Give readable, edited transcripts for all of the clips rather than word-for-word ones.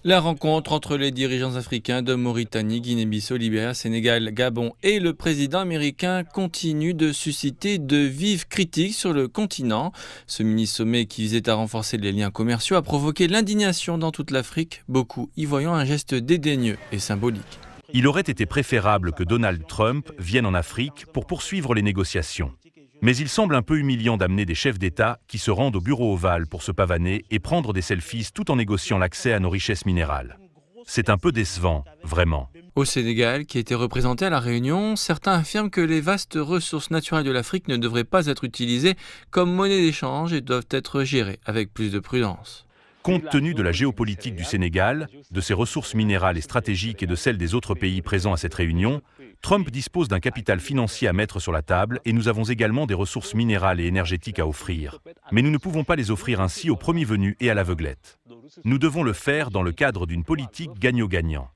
La rencontre entre les dirigeants africains de Mauritanie, Guinée-Bissau, Libéria, Sénégal, Gabon et le président américain continue de susciter de vives critiques sur le continent. Ce mini-sommet qui visait à renforcer les liens commerciaux a provoqué l'indignation dans toute l'Afrique, beaucoup y voyant un geste dédaigneux et symbolique. Il aurait été préférable que Donald Trump vienne en Afrique pour poursuivre les négociations. Mais il semble un peu humiliant d'amener des chefs d'État qui se rendent au bureau ovale pour se pavaner et prendre des selfies tout en négociant l'accès à nos richesses minérales. C'est un peu décevant, vraiment. Au Sénégal, qui était représenté à la Réunion, certains affirment que les vastes ressources naturelles de l'Afrique ne devraient pas être utilisées comme monnaie d'échange et doivent être gérées avec plus de prudence. Compte tenu de la géopolitique du Sénégal, de ses ressources minérales et stratégiques et de celles des autres pays présents à cette réunion, Trump dispose d'un capital financier à mettre sur la table et nous avons également des ressources minérales et énergétiques à offrir. Mais nous ne pouvons pas les offrir ainsi au premier venu et à l'aveuglette. Nous devons le faire dans le cadre d'une politique gagnant-gagnant.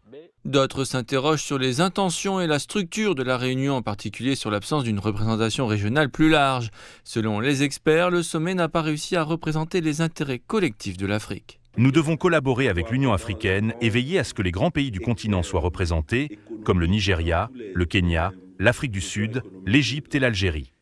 D'autres s'interrogent sur les intentions et la structure de la réunion, en particulier sur l'absence d'une représentation régionale plus large. Selon les experts, le sommet n'a pas réussi à représenter les intérêts collectifs de l'Afrique. Nous devons collaborer avec l'Union africaine et veiller à ce que les grands pays du continent soient représentés, comme le Nigeria, le Kenya, l'Afrique du Sud, l'Égypte et l'Algérie.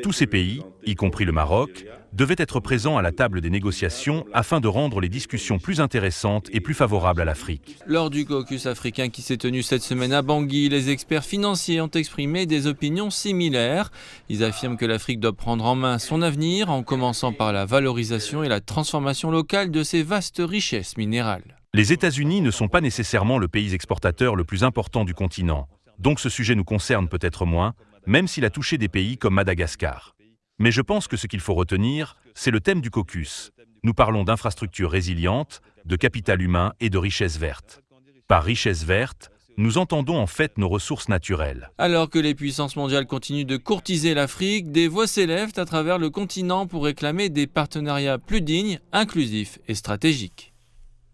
Tous ces pays, y compris le Maroc, devaient être présents à la table des négociations afin de rendre les discussions plus intéressantes et plus favorables à l'Afrique. Lors du caucus africain qui s'est tenu cette semaine à Bangui, les experts financiers ont exprimé des opinions similaires. Ils affirment que l'Afrique doit prendre en main son avenir en commençant par la valorisation et la transformation locale de ses vastes richesses minérales. Les États-Unis ne sont pas nécessairement le pays exportateur le plus important du continent, donc ce sujet nous concerne peut-être moins, même s'il a touché des pays comme Madagascar. Mais je pense que ce qu'il faut retenir, c'est le thème du caucus. Nous parlons d'infrastructures résilientes, de capital humain et de richesse verte. Par richesse verte, nous entendons en fait nos ressources naturelles. Alors que les puissances mondiales continuent de courtiser l'Afrique, des voix s'élèvent à travers le continent pour réclamer des partenariats plus dignes, inclusifs et stratégiques.